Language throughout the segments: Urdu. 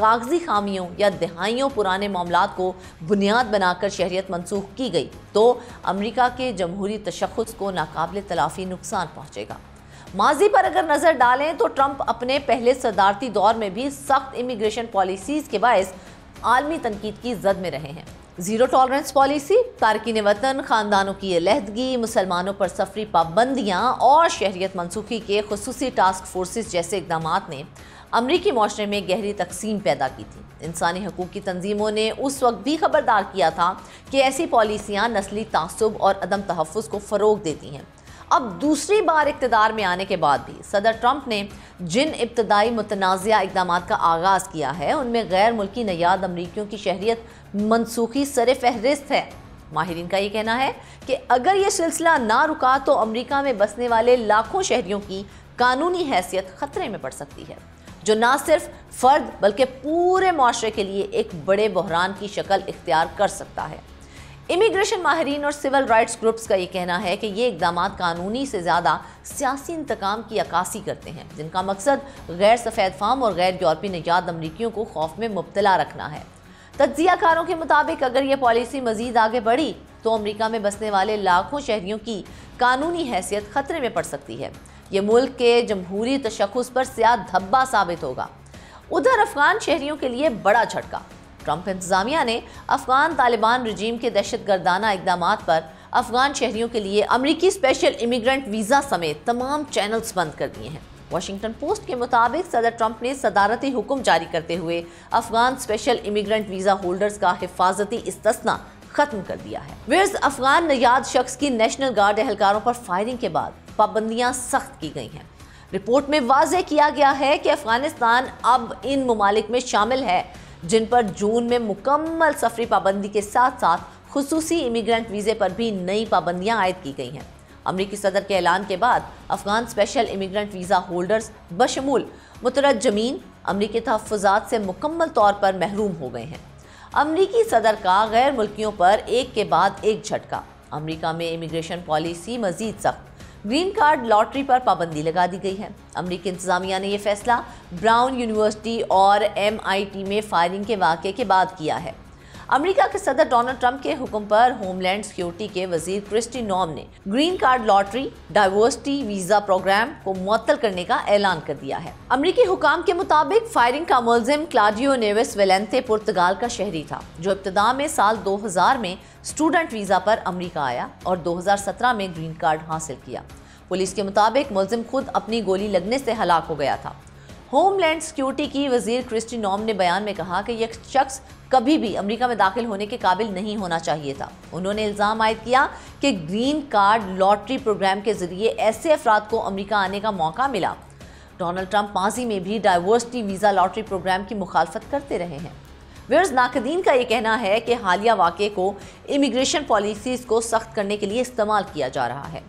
کاغذی خامیوں یا دہائیوں پرانے معاملات کو بنیاد بنا کر شہریت منسوخ کی گئی تو امریکہ کے جمہوری تشخص کو ناقابل تلافی نقصان پہنچے گا۔ ماضی پر اگر نظر ڈالیں تو ٹرمپ اپنے پہلے صدارتی دور میں بھی سخت امیگریشن پالیسیز کے باعث عالمی تنقید کی زد میں رہے ہیں۔ زیرو ٹالرنس پالیسی، تارکین وطن، خاندانوں کی علیحدگی، مسلمانوں پر سفری پابندیاں اور شہریت منسوخی کے خصوصی ٹاسک فورسز جیسے اقدامات نے امریکی معاشرے میں گہری تقسیم پیدا کی تھی۔ انسانی حقوق کی تنظیموں نے اس وقت بھی خبردار کیا تھا کہ ایسی پالیسیاں نسلی تعصب اور عدم تحفظ کو فروغ دیتی ہیں۔ اب دوسری بار اقتدار میں آنے کے بعد بھی صدر ٹرمپ نے جن ابتدائی متنازعہ اقدامات کا آغاز کیا ہے ان میں غیر ملکی نیاد امریکیوں کی شہریت منسوخی سر فہرست ہے۔ ماہرین کا یہ کہنا ہے کہ اگر یہ سلسلہ نہ رکا تو امریکہ میں بسنے والے لاکھوں شہریوں کی قانونی حیثیت خطرے میں پڑ سکتی ہے، جو نہ صرف فرد بلکہ پورے معاشرے کے لیے ایک بڑے بحران کی شکل اختیار کر سکتا ہے۔ امیگریشن ماہرین اور سول رائٹس گروپس کا یہ کہنا ہے کہ یہ اقدامات قانونی سے زیادہ سیاسی انتقام کی عکاسی کرتے ہیں، جن کا مقصد غیر سفید فام اور غیر یورپی نژاد امریکیوں کو خوف میں مبتلا رکھنا ہے۔ تجزیہ کاروں کے مطابق اگر یہ پالیسی مزید آگے بڑھی تو امریکہ میں بسنے والے لاکھوں شہریوں کی قانونی حیثیت خطرے میں پڑ سکتی ہے۔ یہ ملک کے جمہوری تشخص پر سیاہ دھبا ثابت ہوگا۔ ادھر افغان شہریوں کے لیے بڑا جھٹکا۔ ٹرمپ انتظامیہ نے افغان طالبان رجیم کے دہشت گردانہ اقدامات پر افغان شہریوں کے لیے امریکی اسپیشل امیگرنٹ ویزا سمیت تمام چینلز بند کر دیے ہیں۔ واشنگٹن پوسٹ کے مطابق صدر ٹرمپ نے صدارتی حکم جاری کرتے ہوئے Afghan special immigrant visa holders کا حفاظتی استثناء ختم کر دیا ہے۔ ویرز افغان نیاد شخص کی نیشنل گارڈ اہلکاروں پر فائرنگ کے بعد پابندیاں سخت کی گئی ہیں۔ رپورٹ میں واضح کیا گیا ہے کہ افغانستان اب ان ممالک میں شامل ہے جن پر جون میں مکمل سفری پابندی کے ساتھ ساتھ خصوصی امیگرنٹ ویزے پر بھی نئی پابندیاں عائد کی گئی ہیں۔ امریکی صدر کے اعلان کے بعد Afghan special immigrant visa holders بشمول مترجمین امریکی تحفظات سے مکمل طور پر محروم ہو گئے ہیں۔ امریکی صدر کا غیر ملکیوں پر ایک کے بعد ایک جھٹکا۔ امریکہ میں امیگریشن پالیسی مزید سخت، گرین کارڈ لاٹری پر پابندی لگا دی گئی ہے۔ امریکی انتظامیہ نے یہ فیصلہ براؤن یونیورسٹی اور MIT میں فائرنگ کے واقعے کے بعد کیا ہے۔ امریکہ کے صدر ڈونلڈ ٹرمپ کے حکم پر ہوم لینڈ سیکیورٹی کے وزیر کرسٹی نوم نے green card lottery diversity visa programme کو معطل کرنے کا اعلان کر دیا ہے۔ امریکی حکام کے مطابق فائرنگ کا ملزم کلاڈیو نیویس ویلنتے پرتگال کا شہری تھا، جو ابتدا میں سال 2000 میں اسٹوڈنٹ ویزا پر امریکہ آیا اور 2017 میں گرین کارڈ حاصل کیا۔ پولیس کے مطابق ملزم خود اپنی گولی لگنے سے ہلاک ہو گیا تھا۔ ہوم لینڈ سیکیورٹی کی وزیر کرسٹی نوم نے بیان میں کہا کہ یہ شخص کبھی بھی امریکہ میں داخل ہونے کے قابل نہیں ہونا چاہیے تھا۔ انہوں نے الزام عائد کیا کہ گرین کارڈ لاٹری پروگرام کے ذریعے ایسے افراد کو امریکہ آنے کا موقع ملا۔ ڈونلڈ ٹرمپ ماضی میں بھی ڈائیورسٹی ویزا لاٹری پروگرام کی مخالفت کرتے رہے ہیں۔ ویرز ناقدین کا یہ کہنا ہے کہ حالیہ واقعے کو امیگریشن پالیسیز کو سخت کرنے کے لیے استعمال کیا جا رہا ہے۔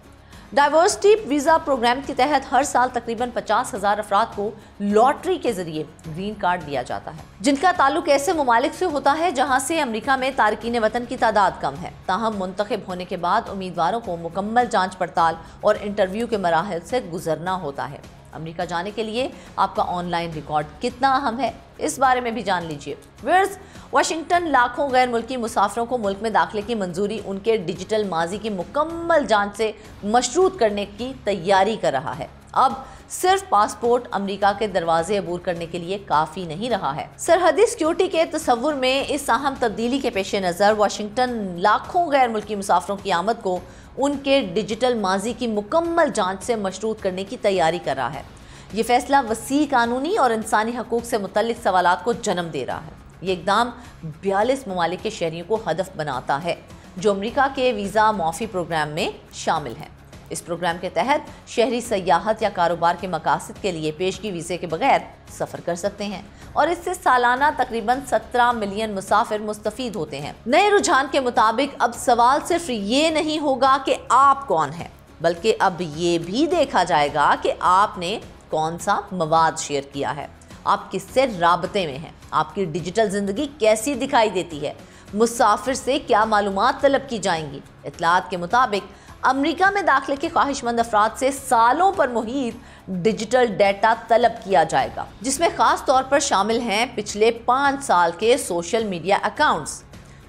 ڈائیورسٹی ویزا پروگرام کے تحت ہر سال تقریباً 50,000 افراد کو لاٹری کے ذریعے گرین کارڈ دیا جاتا ہے، جن کا تعلق ایسے ممالک سے ہوتا ہے جہاں سے امریکہ میں تارکین وطن کی تعداد کم ہے۔ تاہم منتخب ہونے کے بعد امیدواروں کو مکمل جانچ پڑتال اور انٹرویو کے مراحل سے گزرنا ہوتا ہے۔ امریکہ جانے کے لیے آپ کا آن لائن ریکارڈ کتنا اہم ہے، اس بارے میں بھی جان لیجیے۔ ویرز واشنگٹن لاکھوں غیر ملکی مسافروں کو ملک میں داخلے کی منظوری ان کے ڈیجیٹل ماضی کی مکمل جانچ سے مشروط کرنے کی تیاری کر رہا ہے۔ اب صرف پاسپورٹ امریکہ کے دروازے عبور کرنے کے لیے کافی نہیں رہا ہے۔ سرحدی سیکیورٹی کے تصور میں اس اہم تبدیلی کے پیش نظر واشنگٹن لاکھوں غیر ملکی مسافروں کی آمد کو ان کے ڈیجیٹل ماضی کی مکمل جانچ سے مشروط کرنے کی تیاری کر رہا ہے۔ یہ فیصلہ وسیع قانونی اور انسانی حقوق سے متعلق سوالات کو جنم دے رہا ہے۔ یہ اقدام 42 ممالک کے شہریوں کو ہدف بناتا ہے جو امریکہ کے ویزا معافی پروگرام میں شامل ہیں۔ اس پروگرام کے تحت شہری سیاحت یا کاروبار کے مقاصد کے لیے پیشگی ویزے کے بغیر سفر کر سکتے ہیں اور اس سے سالانہ تقریباً 17 ملین مسافر مستفید ہوتے ہیں۔ نئے رجحان کے مطابق اب سوال صرف یہ نہیں ہوگا کہ آپ کون ہیں، بلکہ اب یہ بھی دیکھا جائے گا کہ آپ نے کون سا مواد شیئر کیا ہے، آپ کس سے رابطے میں ہیں، آپ کی ڈیجیٹل زندگی کیسی دکھائی دیتی ہے، مسافر سے کیا معلومات طلب کی جائیں گی۔ اطلاعات کے مطابق امریکہ میں داخلے کے خواہشمند افراد سے سالوں پر محیط ڈیجیٹل ڈیٹا طلب کیا جائے گا، جس میں خاص طور پر شامل ہیں پچھلے 5 سال کے سوشل میڈیا اکاؤنٹس،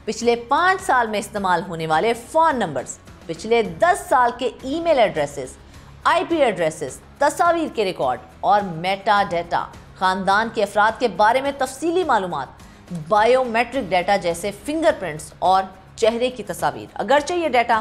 پچھلے 5 سال میں استعمال ہونے والے فون نمبرز، پچھلے 10 سال کے ای میل ایڈریسز، آئی پی ایڈریسز، تصاویر کے ریکارڈ اور میٹا ڈیٹا، خاندان کے افراد کے بارے میں تفصیلی معلومات، بائیو میٹرک ڈیٹا جیسے فنگر پرنٹس اور چہرے کی تصاویر۔ اگرچہ یہ ڈیٹا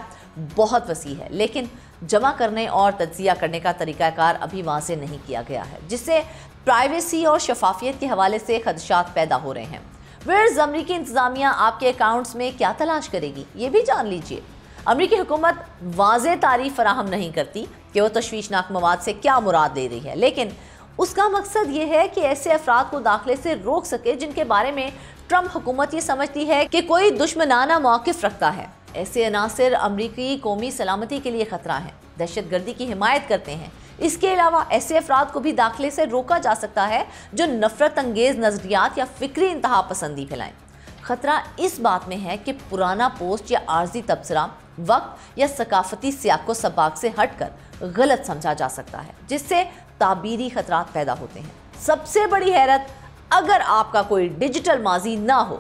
بہت وسیع ہے، لیکن جمع کرنے اور تجزیہ کرنے کا طریقہ کار ابھی واضح نہیں کیا گیا ہے، جس سے پرائیویسی اور شفافیت کے حوالے سے خدشات پیدا ہو رہے ہیں۔ ویئرز امریکی انتظامیہ آپ کے اکاؤنٹس میں کیا تلاش کرے گی، یہ بھی جان لیجئے۔ امریکی حکومت واضح تعریف فراہم نہیں کرتی کہ وہ تشویشناک مواد سے کیا مراد لے رہی ہے، لیکن اس کا مقصد یہ ہے کہ ایسے افراد کو داخلے سے روک سکے جن کے بارے میں ٹرمپ حکومت یہ سمجھتی ہے کہ کوئی دشمنانہ موقف رکھتا ہے۔ ایسے عناصر امریکی قومی سلامتی کے لیے خطرہ ہیں، دہشت گردی کی حمایت کرتے ہیں۔ اس کے علاوہ ایسے افراد کو بھی داخلے سے روکا جا سکتا ہے جو نفرت انگیز نظریات یا فکری انتہا پسندی پھیلائیں۔ خطرہ اس بات میں ہے کہ پرانا پوسٹ یا عارضی تبصرہ وقت یا ثقافتی سیاق و سباق سے ہٹ کر غلط سمجھا جا سکتا ہے، جس سے تعبیری خطرات پیدا ہوتے ہیں۔ سب سے بڑی حیرت، اگر آپ کا کوئی ڈیجیٹل ماضی نہ ہو،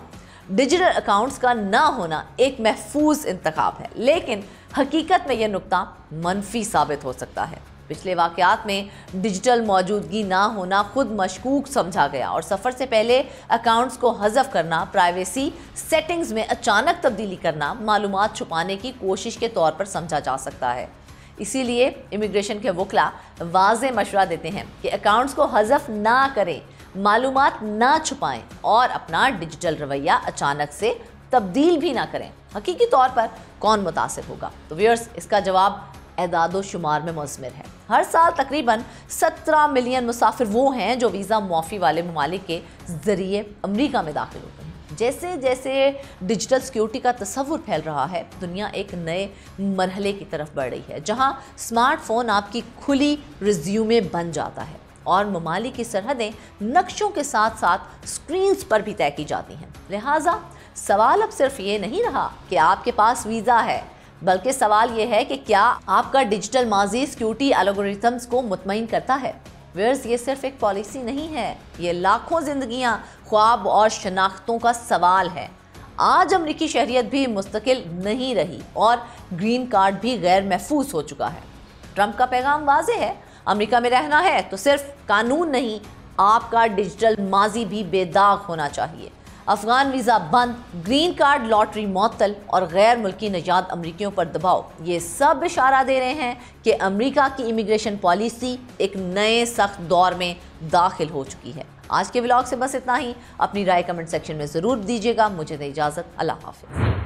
ڈیجیٹل اکاؤنٹس کا نہ ہونا ایک محفوظ انتخاب ہے، لیکن حقیقت میں یہ نقطہ منفی ثابت ہو سکتا ہے۔ پچھلے واقعات میں ڈیجیٹل موجودگی نہ ہونا خود مشکوک سمجھا گیا اور سفر سے پہلے اکاؤنٹس کو حذف کرنا، پرائیویسی سیٹنگز میں اچانک تبدیلی کرنا معلومات چھپانے کی کوشش کے طور پر سمجھا جا سکتا ہے۔ اسی لیے امیگریشن کے وکلاء واضح مشورہ دیتے ہیں کہ اکاؤنٹس کو حذف نہ کریں، معلومات نہ چھپائیں اور اپنا ڈیجیٹل رویہ اچانک سے تبدیل بھی نہ کریں۔ حقیقی طور پر کون متاثر ہوگا؟ تو ویئرز، اس کا جواب اعداد و شمار میں مضمر ہے۔ ہر سال تقریباً 17 ملین مسافر وہ ہیں جو ویزا معافی والے ممالک کے ذریعے امریکہ میں داخل ہوتے ہیں۔ جیسے جیسے ڈیجیٹل سیکیورٹی کا تصور پھیل رہا ہے، دنیا ایک نئے مرحلے کی طرف بڑھ رہی ہے، جہاں سمارٹ فون آپ کی کھلی ریزیومے بن جاتا ہے اور ممالک کی سرحدیں نقشوں کے ساتھ ساتھ سکرینز پر بھی طے کی جاتی ہیں۔ لہٰذا سوال اب صرف یہ نہیں رہا کہ آپ کے پاس ویزا ہے، بلکہ سوال یہ ہے کہ کیا آپ کا ڈیجیٹل ماضی سیکیورٹی الگورتھمز کو مطمئن کرتا ہے۔ ویئرز، یہ صرف ایک پالیسی نہیں ہے، یہ لاکھوں زندگیاں، خواب اور شناختوں کا سوال ہے۔ آج امریکی شہریت بھی مستقل نہیں رہی اور گرین کارڈ بھی غیر محفوظ ہو چکا ہے۔ ٹرمپ کا پیغام واضح ہے، امریکہ میں رہنا ہے تو صرف قانون نہیں، آپ کا ڈیجیٹل ماضی بھی بے داغ ہونا چاہیے۔ افغان ویزا بند، گرین کارڈ لاٹری معطل اور غیر ملکی نژاد امریکیوں پر دباؤ، یہ سب اشارہ دے رہے ہیں کہ امریکہ کی امیگریشن پالیسی ایک نئے سخت دور میں داخل ہو چکی ہے۔ آج کے ولاگ سے بس اتنا ہی۔ اپنی رائے کمنٹ سیکشن میں ضرور دیجیے گا۔ مجھے دے اجازت، اللہ حافظ۔